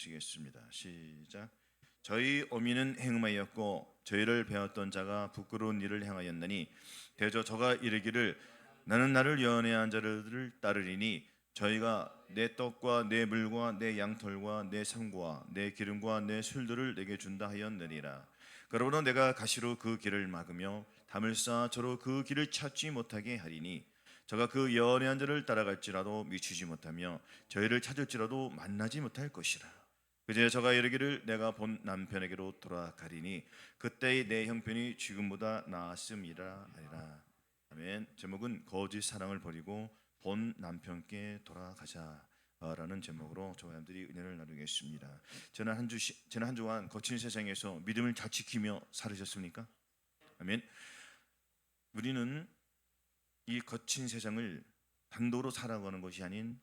시겠습니다. 시작. 저희 어미는 행음하였고 저희를 배웠던 자가 부끄러운 일을 행하였나니 대저 저가 이르기를 나는 나를 연애한 자를 따르리니 저희가 내 떡과 내 물과 내 양털과 내 삼과 내 기름과 내 술들을 내게 준다 하였느니라. 그러므로 내가 가시로 그 길을 막으며 담을 쌓아 저로 그 길을 찾지 못하게 하리니 저가 그 연애한 자를 따라갈지라도 미치지 못하며 저희를 찾을지라도 만나지 못할 것이라. 그제 저가 이르기를 내가 본 남편에게로 돌아가리니 그때의 내 형편이 지금보다 나았음이라 하리라. 아멘. 제목은 거짓 사랑을 버리고 본 남편께 돌아가자라는 제목으로 저와 여러분들이 은혜를 나누겠습니다. 지난 한 주간 거친 세상에서 믿음을 잘 지키며 살으셨습니까? 아멘. 우리는 이 거친 세상을 단독으로 살아가는 것이 아닌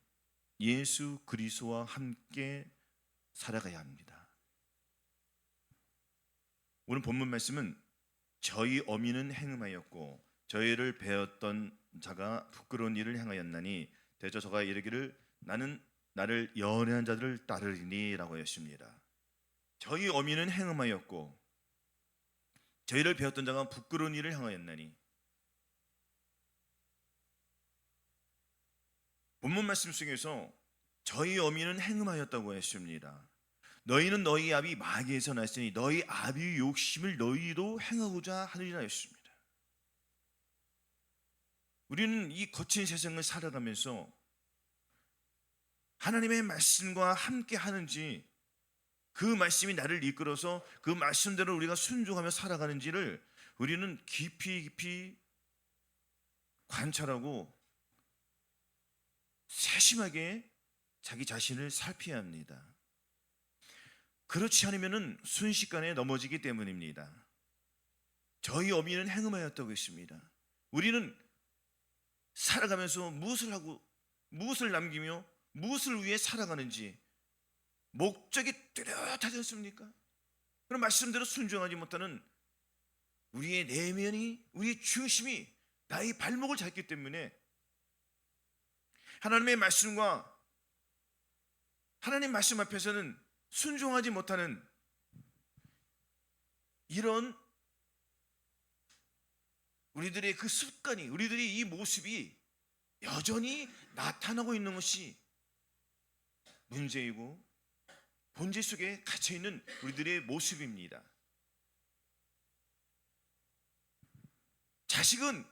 예수 그리스도와 함께 살아가야 합니다. 오늘 본문 말씀은 저희 어미는 행음하였고 저희를 배웠던 자가 부끄러운 일을 행하였나니 대저 저가 이르기를 나는 나를 연애한 자들을 따르리니 라고 했습니다. 저희 어미는 행음하였고 저희를 배웠던 자가 부끄러운 일을 행하였나니, 본문 말씀 속에서 저희 어미는 행음하였다고 했습니다. 너희는 너희 아비 마귀에서 났으니 너희 아비의 욕심을 너희도 행하고자 하느니라 했습니다. 우리는 이 거친 세상을 살아가면서 하나님의 말씀과 함께 하는지, 그 말씀이 나를 이끌어서 그 말씀대로 우리가 순종하며 살아가는지를 우리는 깊이 관찰하고 세심하게 자기 자신을 살펴야 합니다. 그렇지 않으면 순식간에 넘어지기 때문입니다. 저희 어미는 행음하였다고 했습니다. 우리는 살아가면서 무엇을 하고 무엇을 남기며 무엇을 위해 살아가는지 목적이 뚜렷하지 않습니까? 그런 말씀대로 순종하지 못하는 우리의 내면이, 우리의 중심이 나의 발목을 잡기 때문에 하나님의 말씀과 하나님 말씀 앞에서는 순종하지 못하는 이런 우리들의 그 습관이, 우리들의 이 모습이 여전히 나타나고 있는 것이 문제이고 본질 속에 갇혀있는 우리들의 모습입니다. 자식은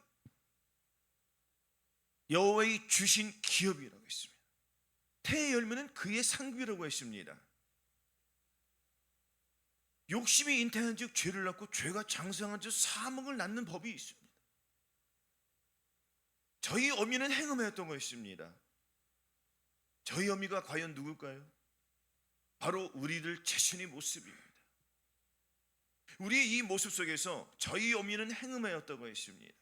여호와의 주신 기업이라고 했습니다. 태의 열매는 그의 상급이라고 했습니다. 욕심이 잉태한 즉 죄를 낳고 죄가 장성한 즉 사망을 낳는 법이 있습니다. 저희 어미는 행음하였던 것입니다. 저희 어미가 과연 누굴까요? 바로 우리들 자신의 모습입니다. 우리의 이 모습 속에서 저희 어미는 행음하였다고 했습니다.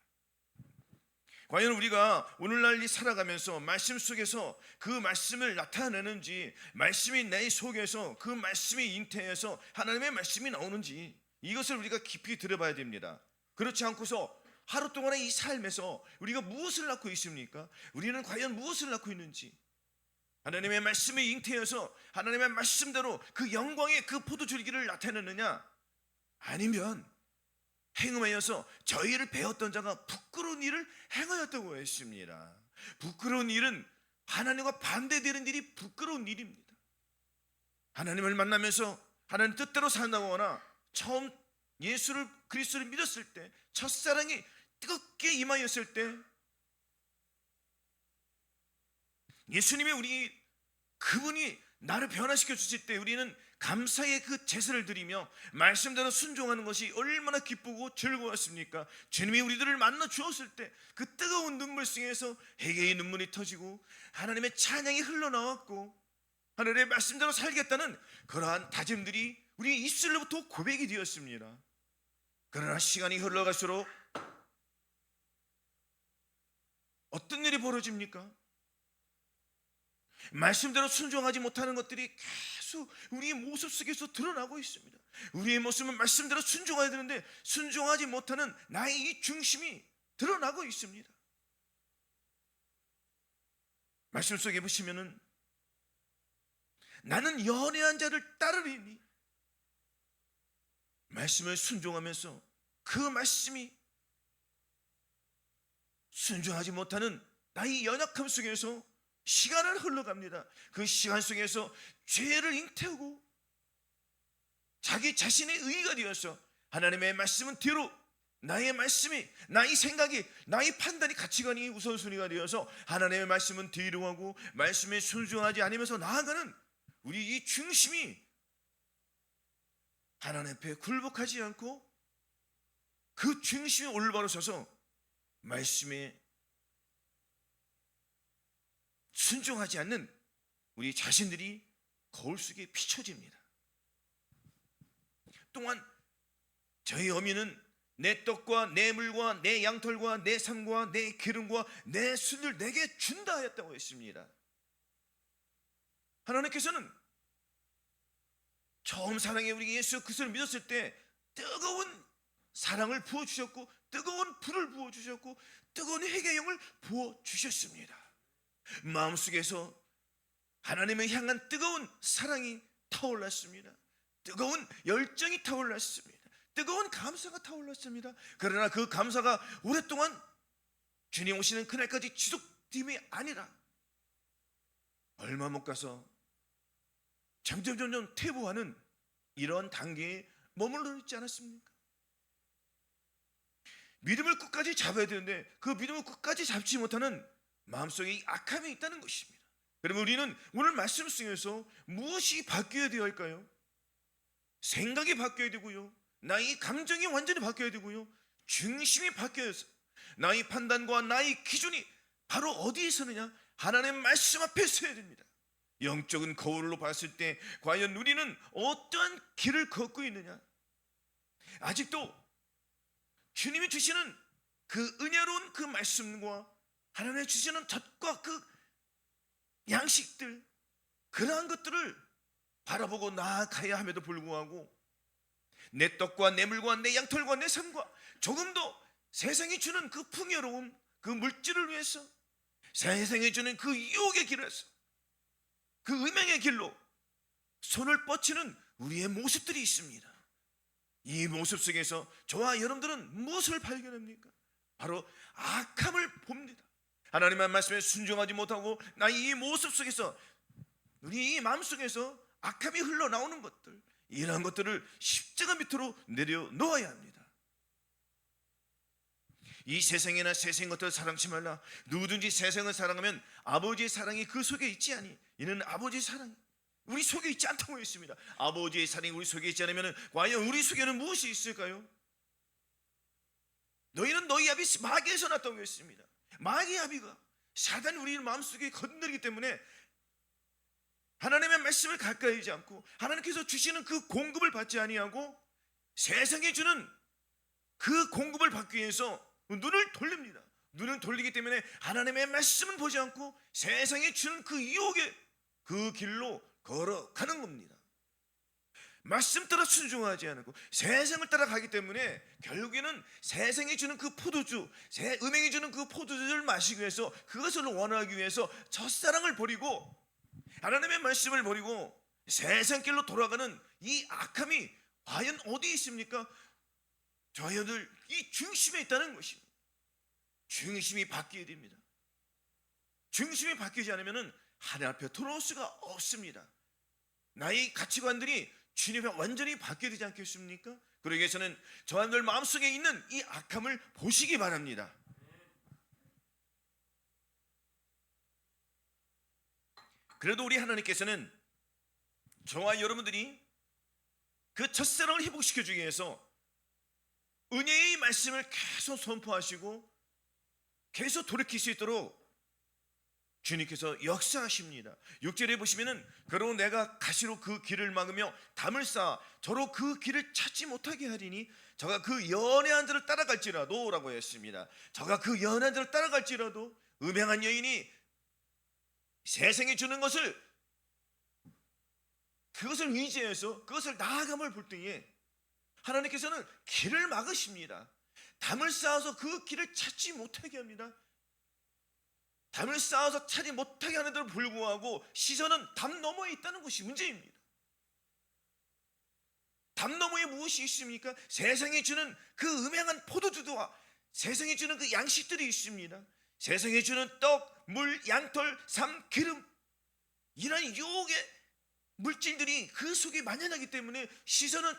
과연 우리가 오늘날 이 살아가면서 말씀 속에서 그 말씀을 나타내는지, 말씀이 내 속에서 그 말씀이 잉태해서 하나님의 말씀이 나오는지, 이것을 우리가 깊이 들어봐야 됩니다. 그렇지 않고서 하루 동안의 이 삶에서 우리가 무엇을 낳고 있습니까? 우리는 과연 무엇을 낳고 있는지, 하나님의 말씀이 잉태해서 하나님의 말씀대로 그 영광의 그 포도줄기를 나타내느냐, 아니면 행음하여서 저희를 배웠던 자가 부끄러운 일을 행하였다고 했습니다. 부끄러운 일은 하나님과 반대되는 일이 부끄러운 일입니다. 하나님을 만나면서 하나님 뜻대로 산다거나 처음 예수를 그리스도를 믿었을 때, 첫사랑이 뜨겁게 임하였을 때, 예수님이 그분이 나를 변화시켜 주실 때 우리는 감사의 그 제사를 드리며 말씀대로 순종하는 것이 얼마나 기쁘고 즐거웠습니까? 주님이 우리들을 만나 주었을 때 그 뜨거운 눈물 속에서 회개의 눈물이 터지고 하나님의 찬양이 흘러나왔고 하나님의 말씀대로 살겠다는 그러한 다짐들이 우리 입술로부터 고백이 되었습니다. 그러나 시간이 흘러갈수록 어떤 일이 벌어집니까? 말씀대로 순종하지 못하는 것들이 계속 우리의 모습 속에서 드러나고 있습니다. 우리의 모습은 말씀대로 순종해야 되는데 순종하지 못하는 나의 이 중심이 드러나고 있습니다. 말씀 속에 보시면은 나는 연애한 자를 따르리니 말씀을 순종하면서 그 말씀이 순종하지 못하는 나의 연약함 속에서 시간을 흘러갑니다. 그 시간 속에서 죄를 잉태하고 자기 자신의 의가 되어서 하나님의 말씀은 뒤로, 나의 말씀이, 나의 생각이, 나의 판단이, 가치관이 우선순위가 되어서 하나님의 말씀은 뒤로 하고 말씀에 순종하지 않으면서 나아가는 우리 이 중심이 하나님 앞에 굴복하지 않고 그 중심이 올바로 서서 말씀에 순종하지 않는 우리 자신들이 거울 속에 비춰집니다. 또한 저희 어미는 내 떡과 내 물과 내 양털과 내 삶과 내 기름과 내 순을 내게 준다 하였다고 했습니다. 하나님께서는 처음 사랑의 우리 예수 그리스도를 믿었을 때 뜨거운 사랑을 부어주셨고 뜨거운 불을 부어주셨고 뜨거운 회개의 영을 부어주셨습니다. 마음속에서 하나님을 향한 뜨거운 사랑이 타올랐습니다. 뜨거운 열정이 타올랐습니다. 뜨거운 감사가 타올랐습니다. 그러나 그 감사가 오랫동안 주님 오시는 그날까지 지속됨이 아니라 얼마 못 가서 점점 퇴보하는 이런 단계에 머물러 있지 않았습니까? 믿음을 끝까지 잡아야 되는데 그 믿음을 끝까지 잡지 못하는 마음속에 악함이 있다는 것입니다. 그러면 우리는 오늘 말씀 속에서 무엇이 바뀌어야 되어 할까요? 생각이 바뀌어야 되고요, 나의 감정이 완전히 바뀌어야 되고요, 중심이 바뀌어서 나의 판단과 나의 기준이 바로 어디에 서느냐? 하나님의 말씀 앞에 서야 됩니다. 영적인 거울로 봤을 때 과연 우리는 어떠한 길을 걷고 있느냐? 아직도 주님이 주시는 그 은혜로운 그 말씀과 하나님이 주시는 젖과 그 양식들, 그러한 것들을 바라보고 나아가야 함에도 불구하고 내 떡과 내 물과 내 양털과 내 삶과 조금 더 세상이 주는 그 풍요로움, 그 물질을 위해서, 세상이 주는 그 유혹의 길에서, 그 음행의 길로 손을 뻗치는 우리의 모습들이 있습니다. 이 모습 속에서 저와 여러분들은 무엇을 발견합니까? 바로 악함을 봅니다. 하나님의 말씀에 순종하지 못하고 나의 이 모습 속에서, 우리 이 마음 속에서 악함이 흘러나오는 것들, 이러한 것들을 십자가 밑으로 내려놓아야 합니다. 이 세상이나 세상 것들을 사랑치 말라. 누구든지 세상을 사랑하면 아버지의 사랑이 그 속에 있지 아니. 이는 아버지의 사랑이 우리 속에 있지 않다고 했습니다. 아버지의 사랑이 우리 속에 있지 않으면 과연 우리 속에는 무엇이 있을까요? 너희는 너희 아비 마귀에서 났다고 했습니다. 마귀의 아비가 사단이 우리 마음속에 건드리기 때문에 하나님의 말씀을 가까이 하지 않고 하나님께서 주시는 그 공급을 받지 아니하고 세상에 주는 그 공급을 받기 위해서 눈을 돌립니다. 눈을 돌리기 때문에 하나님의 말씀은 보지 않고 세상에 주는 그 유혹의 그 길로 걸어가는 겁니다. 말씀 따라 순종하지 않고 세상을 따라가기 때문에 결국에는 세상이 주는 그 포도주, 음행이 주는 그 포도주를 마시기 위해서, 그것을 원하기 위해서 첫사랑을 버리고 하나님의 말씀을 버리고 세상길로 돌아가는 이 악함이 과연 어디에 있습니까? 저희들 이 중심에 있다는 것입니다. 중심이 바뀌어야 됩니다. 중심이 바뀌지 않으면 하나님 앞에 돌아올 수가 없습니다. 나의 가치관들이 주님 앞에 완전히 바뀌어야 되지 않겠습니까? 그러기 위해서는 저희들 마음속에 있는 이 악함을 보시기 바랍니다. 그래도 우리 하나님께서는 저와 여러분들이 그 첫사랑을 회복시켜주기 위해서 은혜의 말씀을 계속 선포하시고 계속 돌이킬 수 있도록 주님께서 역사하십니다. 6절에 보시면은 그러고 내가 가시로 그 길을 막으며 담을 쌓아 저로 그 길을 찾지 못하게 하리니 저가 그 연애한 자를 따라갈지라도 라고 했습니다. 저가 그 연애한 자를 따라갈지라도, 음행한 여인이 세상에 주는 것을, 그것을 의지해서 그것을 나아감을 볼 때에 하나님께서는 길을 막으십니다. 담을 쌓아서 그 길을 찾지 못하게 합니다. 담을 쌓아서 차지 못하게 하는데도 불구하고 시선은 담 너머에 있다는 것이 문제입니다. 담 너머에 무엇이 있습니까? 세상이 주는 그 음행한 포도주와 세상이 주는 그 양식들이 있습니다. 세상이 주는 떡, 물, 양털, 삶, 기름, 이런 유혹의 물질들이 그 속에 만연하기 때문에 시선은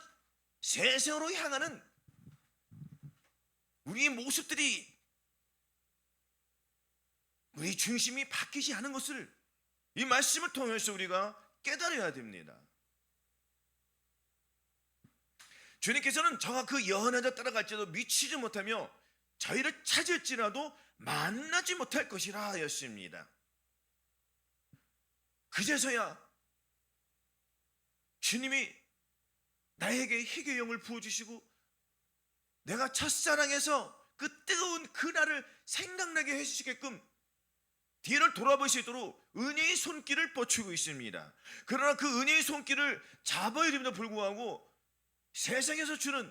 세상으로 향하는 우리의 모습들이, 우리 중심이 바뀌지 않은 것을 이 말씀을 통해서 우리가 깨달아야 됩니다. 주님께서는 저와 그 여한 자 따라갈지라도 미치지 못하며 저희를 찾을지라도 만나지 못할 것이라 하였습니다. 그제서야 주님이 나에게 희귀의 영을 부어주시고 내가 첫사랑에서 그 뜨거운 그날을 생각나게 해주시게끔 뒤를 돌아볼 수 있도록 은혜의 손길을 뻗치고 있습니다. 그러나 그 은혜의 손길을 잡아야 됨에도 불구하고 세상에서 주는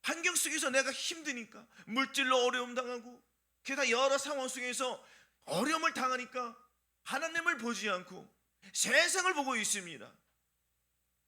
환경 속에서 내가 힘드니까, 물질로 어려움 당하고 게다가 여러 상황 속에서 어려움을 당하니까 하나님을 보지 않고 세상을 보고 있습니다.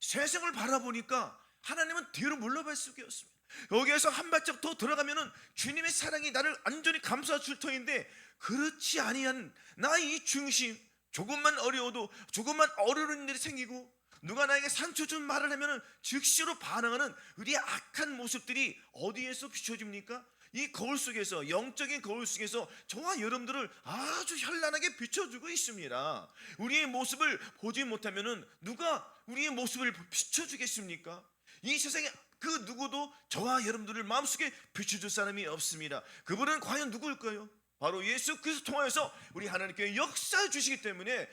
세상을 바라보니까 하나님은 뒤로 물러갈 수밖에 없습니다. 여기에서 한 발짝 더 들어가면은 주님의 사랑이 나를 완전히 감싸 줄 터인데, 그렇지 아니한 나의 이 중심, 조금만 어려워도, 조금만 어려운 일이 생기고 누가 나에게 상처 준 말을 하면은 즉시로 반응하는 우리의 악한 모습들이 어디에서 비춰집니까? 이 거울 속에서, 영적인 거울 속에서 저와 여러분들을 아주 현란하게 비춰주고 있습니다. 우리의 모습을 보지 못하면은 누가 우리의 모습을 비춰주겠습니까? 이 세상에 그 누구도 저와 여러분들을 마음속에 비춰줄 사람이 없습니다. 그분은 과연 누구일까요? 바로 예수 그리스도 통하여서 우리 하나님께 역사해 주시기 때문에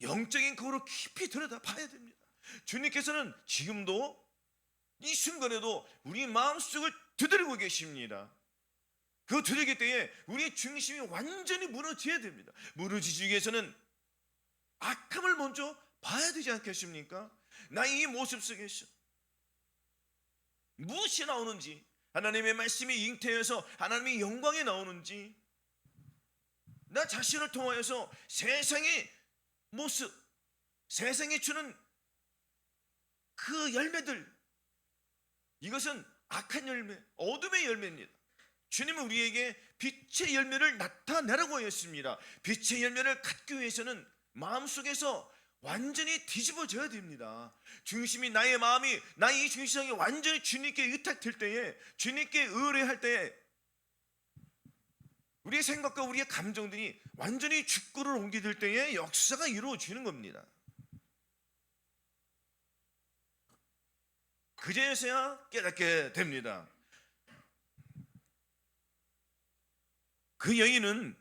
영적인 거울을 깊이 들여다 봐야 됩니다. 주님께서는 지금도 이 순간에도 우리 마음속을 두드리고 계십니다. 그 두드리기 때에 우리의 중심이 완전히 무너져야 됩니다. 무너지기 위해서는 악함을 먼저 봐야 되지 않겠습니까? 나의 이 모습 속에서 무엇이 나오는지, 하나님의 말씀이 잉태해서 하나님의 영광이 나오는지, 나 자신을 통하여서 세상의 모습, 세상이 주는 그 열매들, 이것은 악한 열매, 어둠의 열매입니다. 주님은 우리에게 빛의 열매를 나타내라고 하였습니다. 빛의 열매를 갖기 위해서는 마음속에서 완전히 뒤집어져야 됩니다. 중심이, 나의 마음이, 나의 이 중심이 완전히 주님께 의탁될 때에, 주님께 의뢰할 때에 우리의 생각과 우리의 감정들이 완전히 죽구를 옮기될 때에 역사가 이루어지는 겁니다. 그제서야 깨닫게 됩니다. 그 여인은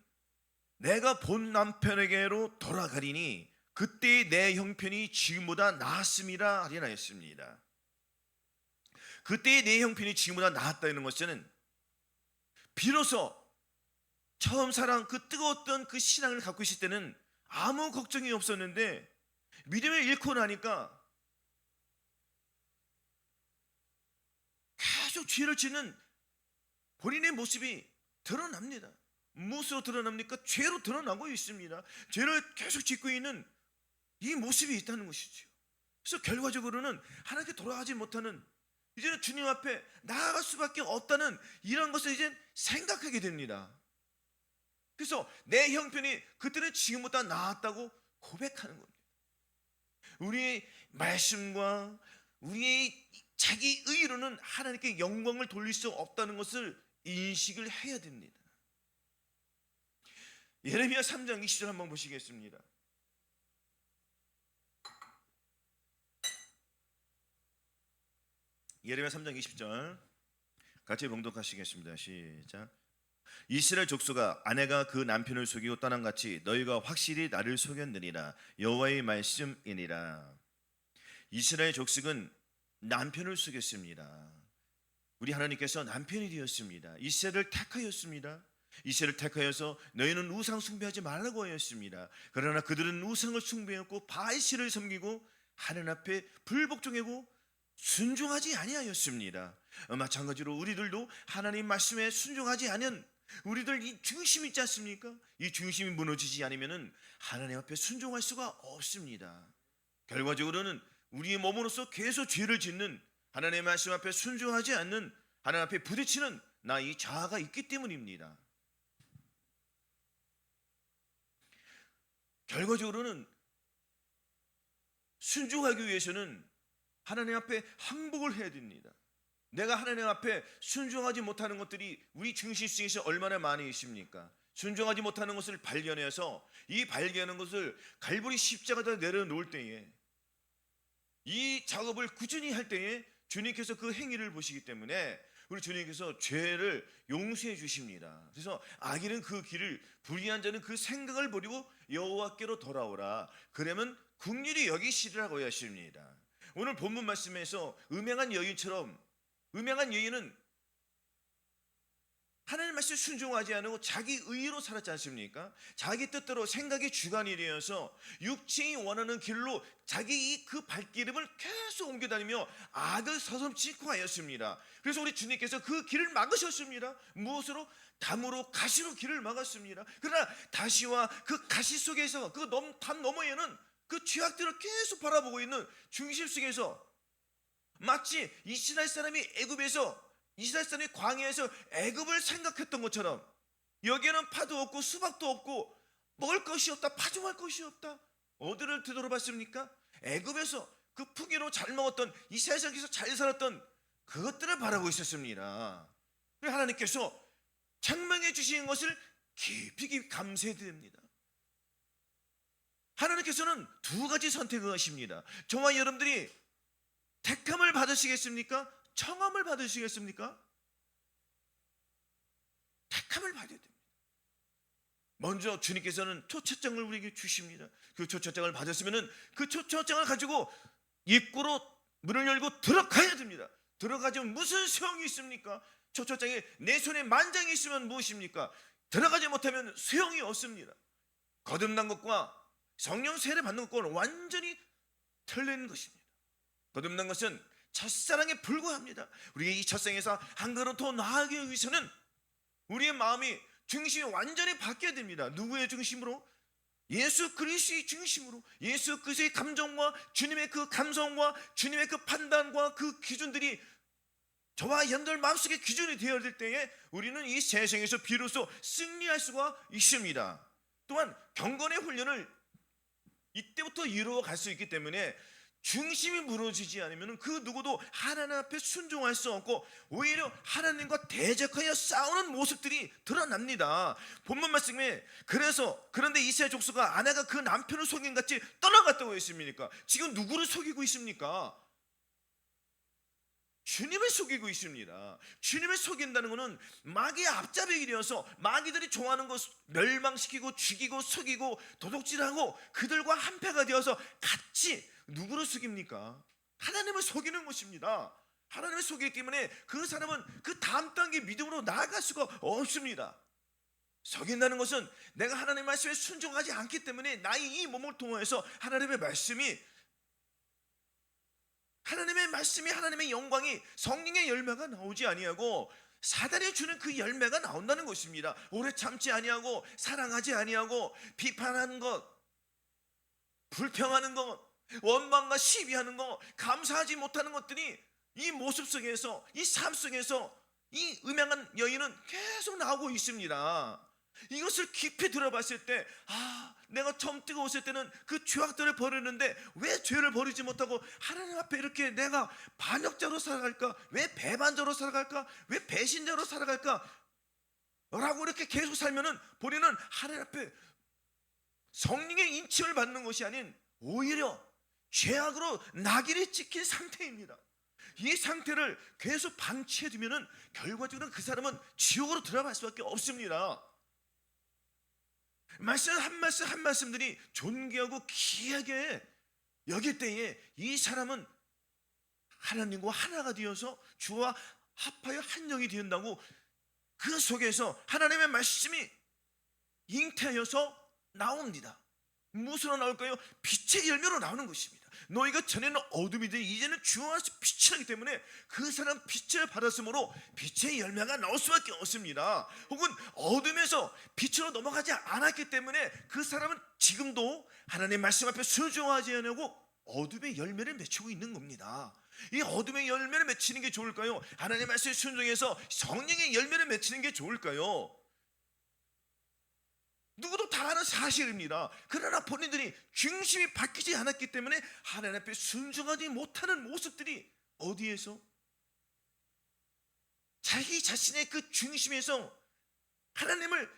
내가 본 남편에게로 돌아가리니 그때의 내 형편이 지금보다 나았음이라 하리라 했습니다. 그때의 내 형편이 지금보다 나았다는 것은 비로소 처음 사랑, 그 뜨거웠던 그 신앙을 갖고 있을 때는 아무 걱정이 없었는데 믿음을 잃고 나니까 계속 죄를 짓는 본인의 모습이 드러납니다. 무엇으로 드러납니까? 죄로 드러나고 있습니다. 죄를 계속 짓고 있는 이 모습이 있다는 것이죠. 그래서 결과적으로는 하나님께 돌아가지 못하는, 이제는 주님 앞에 나아갈 수밖에 없다는 이런 것을 이제 생각하게 됩니다. 그래서 내 형편이 그때는 지금보다 나았다고 고백하는 겁니다. 우리의 말씀과 우리의 자기 의로는 하나님께 영광을 돌릴 수 없다는 것을 인식을 해야 됩니다. 예레미야 3장 20절 한번 보시겠습니다. 예레미야 3장 20절 같이 봉독하시겠습니다. 시작. 이스라엘 족속아, 아내가 그 남편을 속이고 떠난 같이 너희가 확실히 나를 속였느니라. 여호와의 말씀이니라. 이스라엘 족속은 남편을 속였습니다. 우리 하나님께서 남편이 되었습니다. 이스라엘을 택하였습니다. 이스라엘을 택하여서 너희는 우상 숭배하지 말라고 하였습니다. 그러나 그들은 우상을 숭배했고 바알신을 섬기고 하나님 앞에 불복종하고 순종하지 아니하였습니다. 마찬가지로 우리들도 하나님 말씀에 순종하지 않은 우리들 이 중심 있지 않습니까? 이 중심이 무너지지 않으면은 하나님 앞에 순종할 수가 없습니다. 결과적으로는 우리의 몸으로서 계속 죄를 짓는, 하나님의 말씀 앞에 순종하지 않는, 하나님 앞에 부딪히는 나 이 자아가 있기 때문입니다. 결과적으로는 순종하기 위해서는 하나님 앞에 항복을 해야 됩니다. 내가 하나님 앞에 순종하지 못하는 것들이 우리 중심 속에서 얼마나 많이 있습니까? 순종하지 못하는 것을 발견해서 이 발견한 것을 갈보리 십자가에다 내려놓을 때에, 이 작업을 꾸준히 할 때에 주님께서 그 행위를 보시기 때문에 우리 주님께서 죄를 용서해 주십니다. 그래서 악인은 그 길을, 불의한 자는 그 생각을 버리고 여호와께로 돌아오라, 그러면 긍휼히 여기시리라고 하십니다. 오늘 본문 말씀에서 음행한 여인처럼, 음행한 여인은 하나님 말씀 순종하지 않고 자기 의로 살았지 않습니까? 자기 뜻대로 생각이 주관이 되어서 육체이 원하는 길로 자기 그 발길을 계속 옮겨다니며 악을 서슴지 하였습니다. 그래서 우리 주님께서 그 길을 막으셨습니다. 무엇으로? 담으로, 가시로 길을 막았습니다. 그러나 다시와 그 가시 속에서 그 담 너머에는 그 죄악들을 계속 바라보고 있는 중심 속에서, 마치 이스라엘 사람이 애굽에서, 이스라엘 사람이 광야에서 애굽을 생각했던 것처럼, 여기에는 파도 없고 수박도 없고 먹을 것이 없다, 파종할 것이 없다. 어디를 되돌아봤습니까? 애굽에서 그 풍요로 잘 먹었던, 이스라엘 사람께서 잘 살았던 그것들을 바라고 있었습니다. 하나님께서 책망해 주신 것을 깊이 감사해야 됩니다. 하나님께서는 두 가지 선택을 하십니다. 저와 여러분들이 택함을 받으시겠습니까? 청함을 받으시겠습니까? 택함을 받아야 됩니다. 먼저 주님께서는 초청장을 우리에게 주십니다. 그 초청장을 받았으면 그 초청장을 가지고 입구로 문을 열고 들어가야 됩니다. 들어가지면 무슨 소용이 있습니까? 초청장에 내 손에 만장이 있으면 무엇입니까? 들어가지 못하면 소용이 없습니다. 거듭난 것과 성령 세례 받는 것과는 완전히 틀린 것입니다. 거듭난 것은 첫사랑에 불과합니다. 우리의 이 첫사랑에서 한 걸음 더 나아가기 위해서는 우리의 마음이, 중심이 완전히 바뀌어야 됩니다. 누구의 중심으로? 예수 그리스도의 중심으로. 예수 그리스도의 감정과 주님의 그 감성과 주님의 그 판단과 그 기준들이 저와 여러분들 마음속에 기준이 되어야 될 때에 우리는 이 세상에서 비로소 승리할 수가 있습니다. 또한 경건의 훈련을 이때부터 이루어 갈 수 있기 때문에 중심이 무너지지 않으면 그 누구도 하나님 앞에 순종할 수 없고 오히려 하나님과 대적하여 싸우는 모습들이 드러납니다. 본문 말씀에 그런데 이스라엘 족속과 아내가 그 남편을 속인 같이 떠나갔다고 했습니까? 지금 누구를 속이고 있습니까? 주님을 속이고 있습니다. 주님을 속인다는 것은 마귀의 앞잡이가 되어서 마귀들이 좋아하는 것 멸망시키고 죽이고 속이고 도둑질하고 그들과 한패가 되어서 같이 누구를 속입니까? 하나님을 속이는 것입니다. 하나님을 속이기 때문에 그 사람은 그 다음 단계 믿음으로 나아갈 수가 없습니다. 속인다는 것은 내가 하나님의 말씀에 순종하지 않기 때문에 나의 이 몸을 통해서 하나님의 말씀이, 하나님의 영광이, 성령의 열매가 나오지 아니하고 사단이 주는 그 열매가 나온다는 것입니다. 오래 참지 아니하고, 사랑하지 아니하고, 비판하는 것, 불평하는 것, 원망과 시비하는 것, 감사하지 못하는 것들이 이 모습 속에서, 이 삶 속에서 이 음행한 여인은 계속 나오고 있습니다. 이것을 깊이 들어봤을 때, 내가 처음 뜨거웠을 때는 그 죄악들을 버리는데 왜 죄를 버리지 못하고 하나님 앞에 이렇게 내가 반역자로 살아갈까? 왜 배반자로 살아갈까? 왜 배신자로 살아갈까? 라고 이렇게 계속 살면은 우리는 하나님 앞에 성령의 인침을 받는 것이 아닌 오히려 죄악으로 나귀를 찍힌 상태입니다. 이 상태를 계속 방치해두면은 결과적으로 그 사람은 지옥으로 들어갈 수밖에 없습니다. 말씀 한 말씀들이 존귀하고 귀하게 여길 때에 이 사람은 하나님과 하나가 되어서 주와 합하여 한 영이 되었다고, 그 속에서 하나님의 말씀이 잉태하여서 나옵니다. 무엇으로 나올까요? 빛의 열매로 나오는 것입니다. 너희가 전에는 어둠이더니 이제는 주 안에서 빛이라기 때문에 그 사람 빛을 받았으므로 빛의 열매가 나올 수밖에 없습니다. 혹은 어둠에서 빛으로 넘어가지 않았기 때문에 그 사람은 지금도 하나님의 말씀 앞에 순종하지 않고 어둠의 열매를 맺히고 있는 겁니다. 이 어둠의 열매를 맺히는 게 좋을까요? 하나님의 말씀에 순종해서 성령의 열매를 맺히는 게 좋을까요? 누구도 다 아는 사실입니다. 그러나 본인들이 중심이 바뀌지 않았기 때문에 하나님 앞에 순종하지 못하는 모습들이 어디에서? 자기 자신의 그 중심에서 하나님을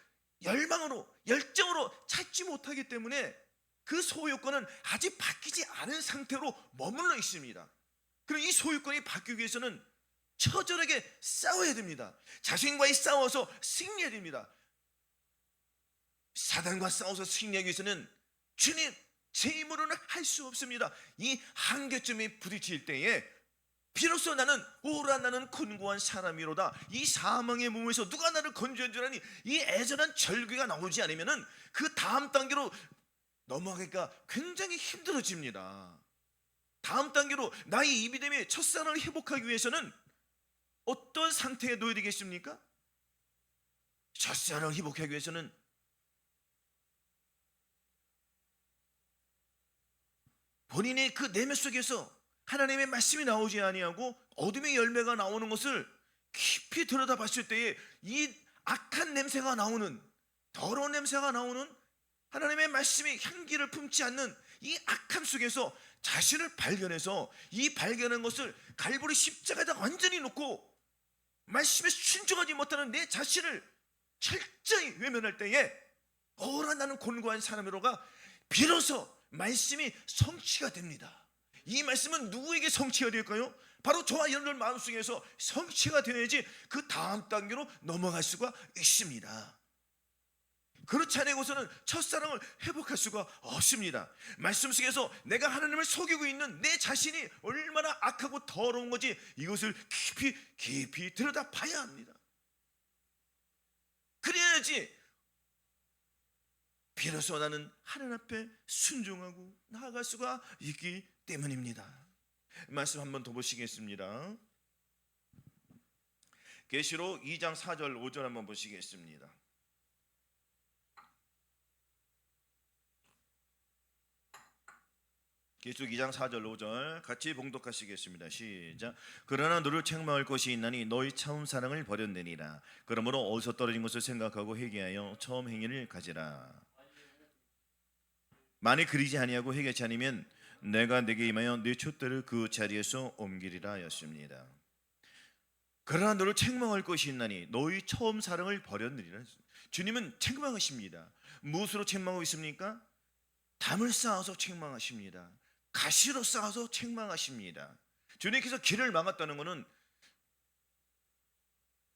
열망으로 열정으로 찾지 못하기 때문에 그 소유권은 아직 바뀌지 않은 상태로 머물러 있습니다. 그리고 이 소유권이 바뀌기 위해서는 처절하게 싸워야 됩니다. 자신과의 싸워서 승리해야 됩니다. 사단과 싸워서 승리하기 위해서는 주님 제 힘으로는 할 수 없습니다. 이 한계점이 부딪힐 때에 비로소 나는 오라 나는 곤고한 사람이로다. 이 사망의 몸에서 누가 나를 건져야 주라니 이 애절한 절규가 나오지 않으면 그 다음 단계로 넘어가기가 굉장히 힘들어집니다. 다음 단계로 나의 이비됨의 첫사랑을 회복하기 위해서는 어떤 상태에 놓여야 되겠습니까? 첫사랑을 회복하기 위해서는 본인의 그 내면 속에서 하나님의 말씀이 나오지 아니하고 어둠의 열매가 나오는 것을 깊이 들여다봤을 때에 이 악한 냄새가 나오는, 더러운 냄새가 나오는 하나님의 말씀의 향기를 품지 않는 이 악함 속에서 자신을 발견해서 이 발견한 것을 갈보리 십자가에다 완전히 놓고 말씀에 순종하지 못하는 내 자신을 철저히 외면할 때에 오라 나는 곤고한 사람이로가 비로소 말씀이 성취가 됩니다. 이 말씀은 누구에게 성취가 될까요? 바로 저와 여러분들 마음속에서 성취가 되어야지 그 다음 단계로 넘어갈 수가 있습니다. 그렇지 않고서는 첫사랑을 회복할 수가 없습니다. 말씀 속에서 내가 하나님을 속이고 있는 내 자신이 얼마나 악하고 더러운 건지 이것을 깊이 들여다봐야 합니다. 그래야지 비로소 나는 하나님 앞에 순종하고 나아갈 수가 있기 때문입니다. 말씀 한번 더 보시겠습니다. 계시록 2장 4절 5절 한번 보시겠습니다. 계시록 2장 4절 5절 같이 봉독하시겠습니다. 시작. 그러나 너를 책망할 것이 있나니 너희 처음 사랑을 버렸느니라. 그러므로 어디서 떨어진 것을 생각하고 회개하여 처음 행위를 가지라. 만일 그리지 아니하고 회개치 아니면 내가 내게 임하여 네 촛대를 그 자리에서 옮기리라 하였습니다. 그러나 너를 책망할 것이 있나니 너희 처음 사랑을 버렸느니라. 주님은 책망하십니다. 무엇으로 책망하고 있습니까? 담을 쌓아서 책망하십니다. 가시로 쌓아서 책망하십니다. 주님께서 길을 막았다는 것은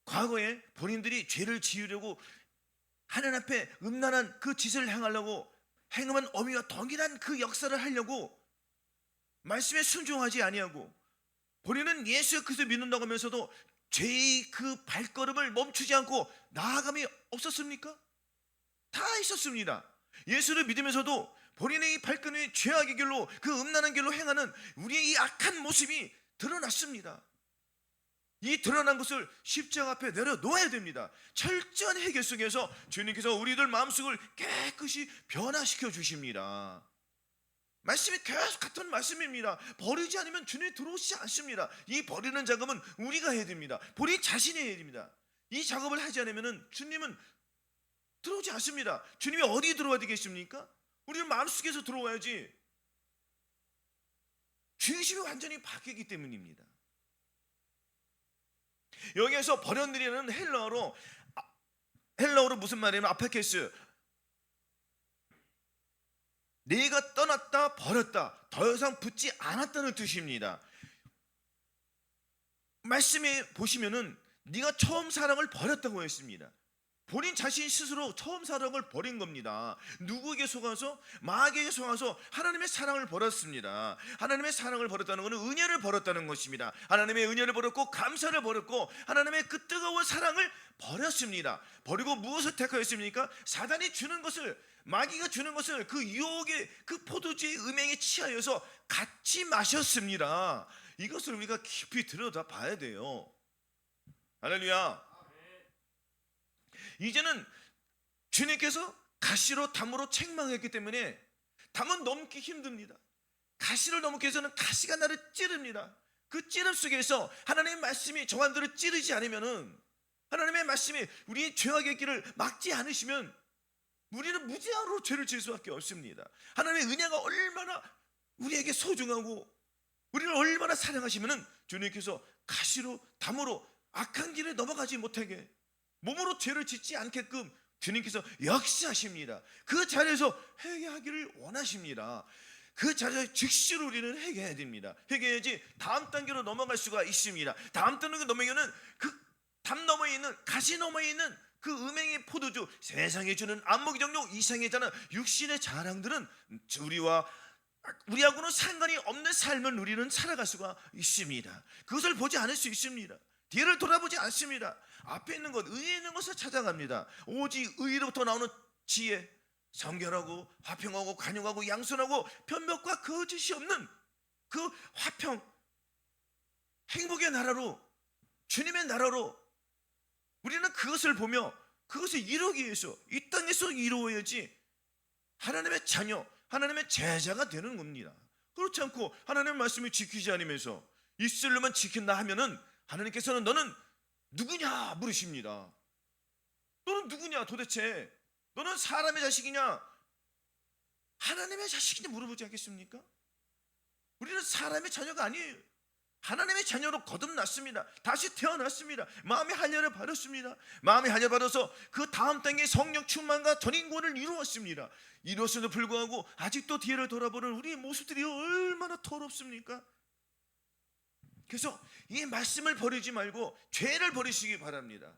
과거에 본인들이 죄를 지으려고 하나님 앞에 음란한 그 짓을 행하려고 행음한 어미와 동일한 그 역사를 하려고 말씀에 순종하지 아니하고 본인은 예수 그리스도 믿는다고 하면서도 죄의 그 발걸음을 멈추지 않고 나아감이 없었습니까? 다 있었습니다. 예수를 믿으면서도 본인의 이 발걸음이 죄악의 길로 그 음란한 길로 행하는 우리의 이 악한 모습이 드러났습니다. 이 드러난 것을 십자가 앞에 내려놓아야 됩니다. 철저한 해결 속에서 주님께서 우리들 마음속을 깨끗이 변화시켜 주십니다. 말씀이 계속 같은 말씀입니다. 버리지 않으면 주님이 들어오시지 않습니다. 이 버리는 작업은 우리가 해야 됩니다. 본인 자신이 해야 됩니다. 이 작업을 하지 않으면 주님은 들어오지 않습니다. 주님이 어디 들어와야 되겠습니까? 우리는 마음속에서 들어와야지. 중심이 완전히 바뀌기 때문입니다. 여기에서 버렸느니는 헬라어로 무슨 말이냐면 아파케스, 네가 떠났다 버렸다 더 이상 붙지 않았다는 뜻입니다. 말씀에 보시면은 네가 처음 사랑을 버렸다고 했습니다. 본인 자신 스스로 처음 사랑을 버린 겁니다. 누구에게 속아서? 마귀에게 속아서 하나님의 사랑을 버렸습니다. 하나님의 사랑을 버렸다는 것은 은혜를 버렸다는 것입니다. 하나님의 은혜를 버렸고 감사를 버렸고 하나님의 그 뜨거운 사랑을 버렸습니다. 버리고 무엇을 택하였습니까? 사단이 주는 것을, 마귀가 주는 것을, 그 유혹의 그 포도주의 음행에 취하여서 같이 마셨습니다. 이것을 우리가 깊이 들여다 봐야 돼요. 할렐루야. 이제는 주님께서 가시로 담으로 책망했기 때문에 담은 넘기 힘듭니다. 가시를 넘기 위해서는 가시가 나를 찌릅니다. 그 찌름 속에서 하나님의 말씀이 저한들을 찌르지 않으면은, 하나님의 말씀이 우리의 죄악의 길을 막지 않으시면 우리는 무제한으로 죄를 지을 수밖에 없습니다. 하나님의 은혜가 얼마나 우리에게 소중하고 우리를 얼마나 사랑하시면은 주님께서 가시로 담으로 악한 길에 넘어가지 못하게 몸으로 죄를 짓지 않게끔 주님께서 역사하십니다. 그 자리에서 회개하기를 원하십니다. 그 자리에 즉시로 우리는 회개해야 됩니다. 회개해야지 다음 단계로 넘어갈 수가 있습니다. 다음 단계로 넘어가면 그 담 너머에 있는, 가시 너머에 있는 그 음행의 포도주, 세상에 주는 안목의 정욕, 이상의 자는 육신의 자랑들은 우리하고는 상관이 없는 삶을 우리는 살아갈 수가 있습니다. 그것을 보지 않을 수 있습니다. 뒤를 돌아보지 않습니다. 앞에 있는 것, 의에 있는 것을 찾아갑니다. 오직 의로부터 나오는 지혜, 성결하고 화평하고 관용하고 양선하고 변명과 거짓이 없는 그 화평, 행복의 나라로, 주님의 나라로 우리는 그것을 보며 그것을 이루기 위해서 이 땅에서 이루어야지 하나님의 자녀, 하나님의 제자가 되는 겁니다. 그렇지 않고 하나님의 말씀을 지키지 않으면서 입술로만 지킨다 하면은 하나님께서는 너는 누구냐 물으십니다. 너는 누구냐 도대체? 너는 사람의 자식이냐? 하나님의 자식이냐 물어보지 않겠습니까? 우리는 사람의 자녀가 아니에요. 하나님의 자녀로 거듭났습니다. 다시 태어났습니다. 마음의 할례를 받았습니다. 마음의 할례를 받아서 그 다음 단계의 성령 충만과 전인권을 이루었습니다. 이루었음에도 불구하고 아직도 뒤를 돌아보는 우리의 모습들이 얼마나 더럽습니까? 그래서 이 말씀을 버리지 말고 죄를 버리시기 바랍니다.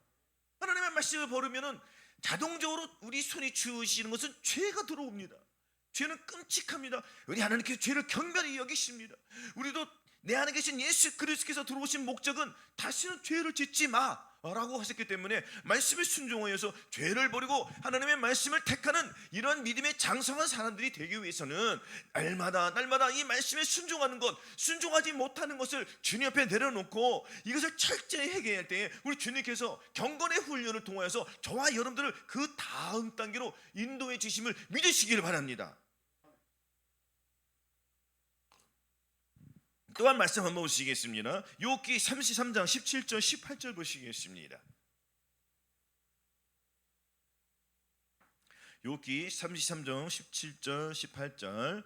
하나님의 말씀을 버리면은 자동적으로 우리 손이 주시는 것은 죄가 들어옵니다. 죄는 끔찍합니다. 우리 하나님께서 죄를 경멸히 여기십니다. 우리도 내 안에 계신 예수 그리스도께서 들어오신 목적은 다시는 죄를 짓지 마라고 하셨기 때문에 말씀에 순종하여서 죄를 버리고 하나님의 말씀을 택하는 이런 믿음의 장성한 사람들이 되기 위해서는 날마다 이 말씀에 순종하는 것, 순종하지 못하는 것을 주님 앞에 내려놓고 이것을 철저히 회개할 때에 우리 주님께서 경건의 훈련을 통하여서 저와 여러분들을 그 다음 단계로 인도해 주심을 믿으시기를 바랍니다. 또한 말씀 한번 보시겠습니다. 욥기 33장 17절 18절 보시겠습니다. 욥기 33장 17절 18절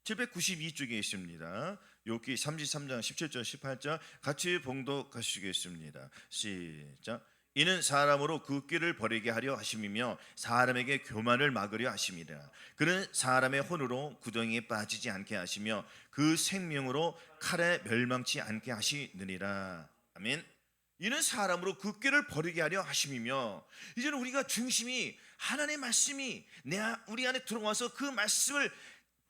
792쪽에 있습니다. 욥기 33장 17절 18절 같이 봉독하시겠습니다. 시작. 이는 사람으로 그 길을 버리게 하려 하심이며 사람에게 교만을 막으려 하심이라. 그는 사람의 혼으로 구덩이에 빠지지 않게 하시며 그 생명으로 칼에 멸망치 않게 하시느니라. 아멘. 이는 사람으로 그 길을 버리게 하려 하심이며, 이제는 우리가 중심이 하나님의 말씀이 우리 안에 들어와서 그 말씀을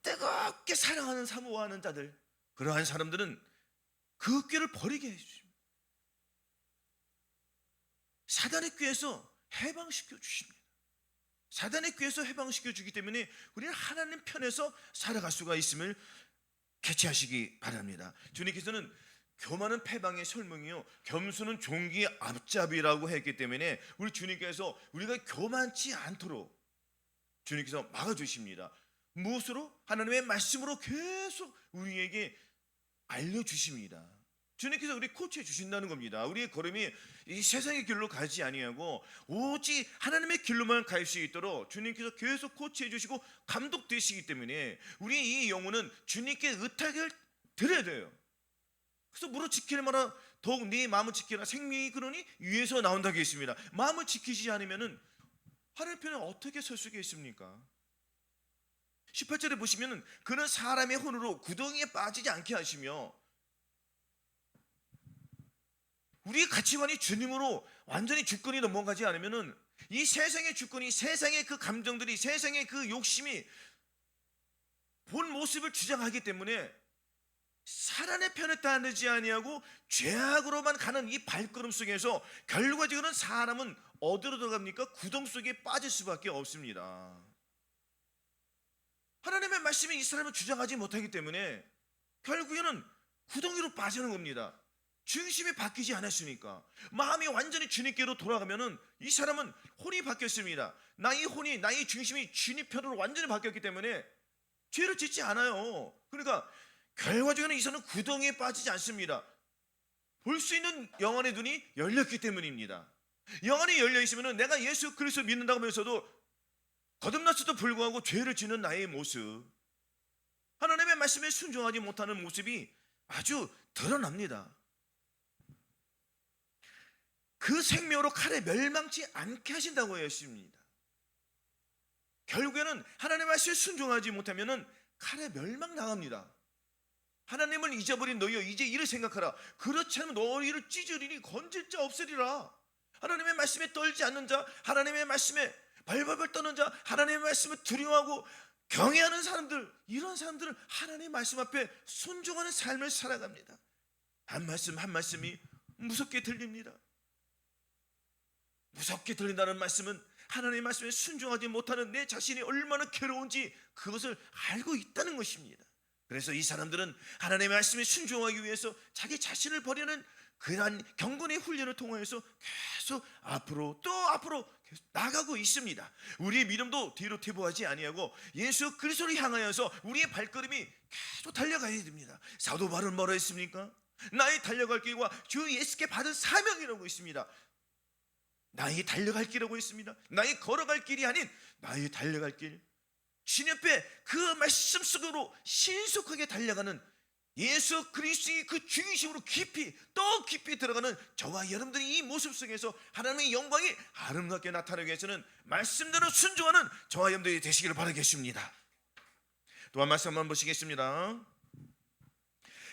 뜨겁게 사랑하는 사모하는 자들, 그러한 사람들은 그 길을 버리게 해주십니다. 사단의 꾀에서 해방시켜 주십니다. 사단의 꾀에서 해방시켜 주기 때문에 우리는 하나님 편에서 살아갈 수가 있음을 캐치하시기 바랍니다. 주님께서는 교만은 패방의 설명이요 겸손은 종기의 앞잡이라고 했기 때문에 우리 주님께서 우리가 교만치 않도록 주님께서 막아주십니다. 무엇으로? 하나님의 말씀으로 계속 우리에게 알려주십니다. 주님께서 우리 코치해 주신다는 겁니다. 우리의 걸음이 이 세상의 길로 가지 아니하고 오직 하나님의 길로만 갈 수 있도록 주님께서 계속 코치해 주시고 감독되시기 때문에 우리 이 영혼은 주님께 의탁을 드려야 돼요. 그래서 무릇 지키려마라 더욱 네 마음을 지키라 생명이 그러니 위에서 나온다고 했습니다. 마음을 지키지 않으면은 하나님 편에 어떻게 설 수가 있습니까? 18절에 보시면은 그는 사람의 혼으로 구덩이에 빠지지 않게 하시며, 우리의 가치관이 주님으로 완전히 주권이 넘어가지 않으면은 이 세상의 주권이, 세상의 그 감정들이, 세상의 그 욕심이 본 모습을 주장하기 때문에 사랑의 편에 따르지 아니하고 죄악으로만 가는 이 발걸음 속에서 결과적으로는 사람은 어디로 들어갑니까? 구덩 속에 빠질 수밖에 없습니다. 하나님의 말씀이 이 사람을 주장하지 못하기 때문에 결국에는 구덩이로 빠지는 겁니다. 중심이 바뀌지 않았으니까. 마음이 완전히 주님께로 돌아가면은 이 사람은 혼이 바뀌었습니다. 나의 혼이, 나의 중심이 주님 편으로 완전히 바뀌었기 때문에 죄를 짓지 않아요. 그러니까 결과적으로는 이 사람은 구덩이에 빠지지 않습니다. 볼 수 있는 영안의 눈이 열렸기 때문입니다. 영안이 열려 있으면 내가 예수 그리스도 믿는다고 하면서도 거듭났어도 불구하고 죄를 짓는 나의 모습, 하나님의 말씀에 순종하지 못하는 모습이 아주 드러납니다. 그 생명으로 칼에 멸망치 않게 하신다고 했습니다. 결국에는 하나님의 말씀에 순종하지 못하면 칼에 멸망 당합니다. 하나님을 잊어버린 너희여 이제 이를 생각하라. 그렇지 않으면 너희를 찢으리니 건질 자 없으리라. 하나님의 말씀에 떨지 않는 자, 하나님의 말씀에 발발발 떠는 자, 하나님의 말씀을 두려워하고 경외하는 사람들, 이런 사람들은 하나님의 말씀 앞에 순종하는 삶을 살아갑니다. 한 말씀 한 말씀이 무섭게 들립니다. 무섭게 들린다는 말씀은 하나님의 말씀에 순종하지 못하는 내 자신이 얼마나 괴로운지 그것을 알고 있다는 것입니다. 그래서 이 사람들은 하나님의 말씀에 순종하기 위해서 자기 자신을 버리는 그러한 경건의 훈련을 통해서 계속 앞으로 또 앞으로 계속 나가고 있습니다. 우리의 믿음도 뒤로 퇴보하지 아니하고 예수 그리스도를 향하여서 우리의 발걸음이 계속 달려가야 됩니다. 사도 바울은 뭐라 했습니까? 나의 달려갈 길과 주 예수께 받은 사명이라고 있습니다. 나의 달려갈 길이라고 있습니다. 나의 걸어갈 길이 아닌 나의 달려갈 길, 주님 앞에 그 말씀 속으로 신속하게 달려가는 예수 그리스도의 그 중심으로 깊이 또 깊이 들어가는 저와 여러분들이 이 모습 속에서 하나님의 영광이 아름답게 나타나기 위해서는 말씀대로 순종하는 저와 여러분들이 되시기를 바라겠습니다. 또한 말씀 한번 보시겠습니다.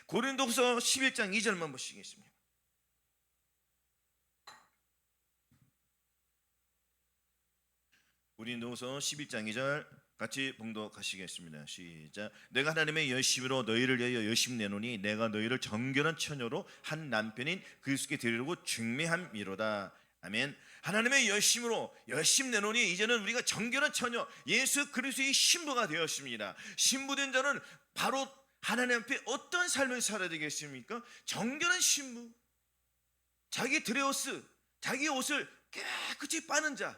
고린도후서 11장 2절만 보시겠습니다. 고린도후서 11장 2절 같이 봉독하시겠습니다. 시작. 내가 하나님의 열심으로 너희를 위하여 열심 내노니 내가 너희를 정결한 처녀로 한 남편인 그리스도께 드리려고 중매함이로다. 아멘. 하나님의 열심으로 열심 내노니 이제는 우리가 정결한 처녀 예수 그리스도의 신부가 되었습니다. 신부된 자는 바로 하나님 앞에 어떤 삶을 살아야 되겠습니까? 정결한 신부, 자기 드레스, 자기 옷을 깨끗이 빠는 자,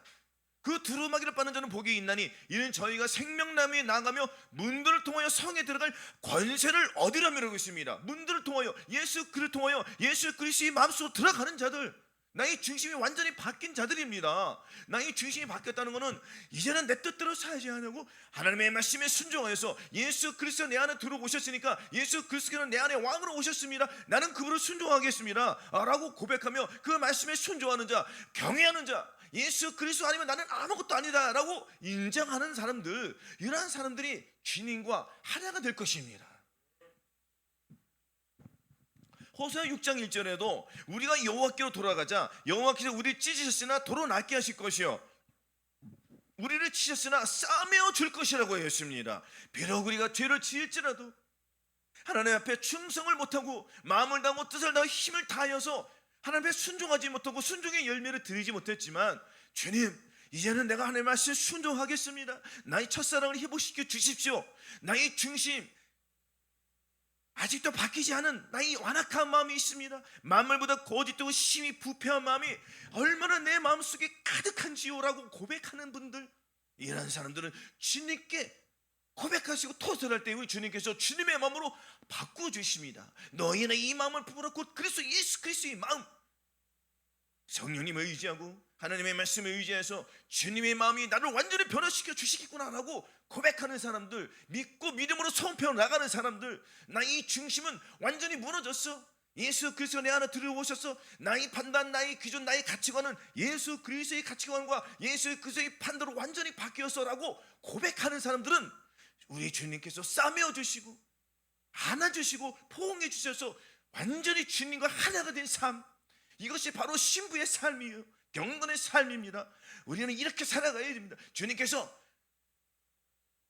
그 두루마기를 빠는 자는 복이 있나니 이는 저희가 생명나무에 나가며 문들을 통하여 성에 들어갈 권세를 얻으려고 있습니다. 문들을 통하여 예수 그리스도를 통하여 예수 그리스도의 마음속으로 들어가는 자들, 나의 중심이 완전히 바뀐 자들입니다. 나의 중심이 바뀌었다는 것은 이제는 내 뜻대로 살지 않고 하나님의 말씀에 순종하여서 예수 그리스도 내 안에 들어오셨으니까 예수 그리스도는 내 안에 왕으로 오셨습니다. 나는 그분을 순종하겠습니다 라고 고백하며 그 말씀에 순종하는 자, 경외하는 자, 예수 그리스도 아니면 나는 아무것도 아니다 라고 인정하는 사람들, 이러한 사람들이 주님과 하나가 될 것입니다. 호세아 6장 1절에도 우리가 여호와께로 돌아가자 여호와께서 우리를 찢으셨으나 도로 낫게 하실 것이요 우리를 치셨으나 싸매어 줄 것이라고 했습니다. 비록 우리가 죄를 지을지라도 하나님 앞에 충성을 못하고 마음을 다하고 뜻을 다하고 힘을 다하여서 하나님 앞에 순종하지 못하고 순종의 열매를 드리지 못했지만 주님 이제는 내가 하나님의 말씀에 순종하겠습니다. 나의 첫사랑을 회복시켜 주십시오. 나의 중심 아직도 바뀌지 않은 나의 완악한 마음이 있습니다. 만물보다 거짓되고 심히 부패한 마음이 얼마나 내 마음속에 가득한지요라고 고백하는 분들, 이런 사람들은 주님께 고백하시고 토설할 때 우리 주님께서 주님의 마음으로 바꾸어주십니다. 너희는 이 마음을 품으라 곧 그리스도 예수 그리스도의 마음, 성령님을 의지하고 하나님의 말씀을 의지해서 주님의 마음이 나를 완전히 변화시켜 주시겠구나라고 고백하는 사람들, 믿고 믿음으로 성패로 나가는 사람들, 나의 중심은 완전히 무너졌어. 예수 그리스도 내 안에 들어오셔서 나의 판단, 나의 기준, 나의 가치관은 예수 그리스도의 가치관과 예수 그리스도의 판단으로 완전히 바뀌었어라고 고백하는 사람들은 우리 주님께서 싸매어 주시고 안아주시고 포옹해 주셔서 완전히 주님과 하나가 된 삶, 이것이 바로 신부의 삶이에요. 경건의 삶입니다. 우리는 이렇게 살아가야 됩니다. 주님께서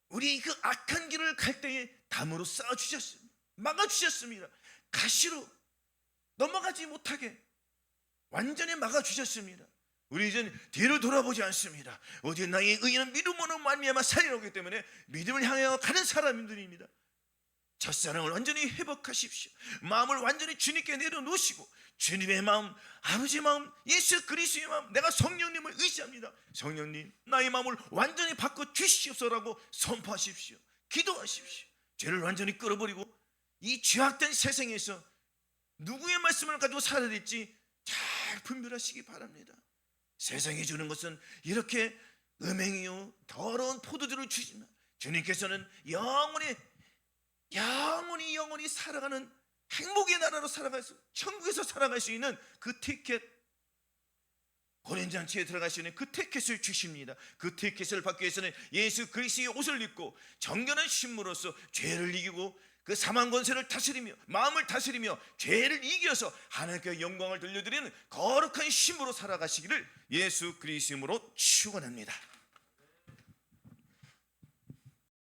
우리 그 악한 길을 갈 때에 담으로 쌓아주셨습니다. 막아주셨습니다. 가시로 넘어가지 못하게 완전히 막아주셨습니다. 우리 이제는 뒤를 돌아보지 않습니다. 오직 나의 의인은 믿음으로 말미암아 살리라기 때문에 믿음을 향해 가는 사람들입니다. 첫사랑을 완전히 회복하십시오. 마음을 완전히 주님께 내려놓으시고 주님의 마음, 아버지의 마음, 예수 그리스도의 마음, 내가 성령님을 의지합니다. 성령님, 나의 마음을 완전히 바꿔 주시옵소서라고 선포하십시오. 기도하십시오. 죄를 완전히 끌어버리고 이 죄악된 세상에서 누구의 말씀을 가지고 살아야 될지 잘 분별하시기 바랍니다. 세상이 주는 것은 이렇게 음행이요 더러운 포도주를 주지만 주님께서는 영원히 살아가는 행복의 나라로 살아갈 수, 천국에서 살아갈 수 있는 그 티켓, 혼인잔치에 들어갈 수 있는 그 티켓을 주십니다. 그 티켓을 받기 위해서는 예수 그리스도의 옷을 입고 정결한 신부로서 죄를 이기고 그 사망 권세를 다스리며 마음을 다스리며 죄를 이겨서 하나님께 영광을 돌려드리는 거룩한 신부로 살아가시기를 예수 그리스도로 축원합니다.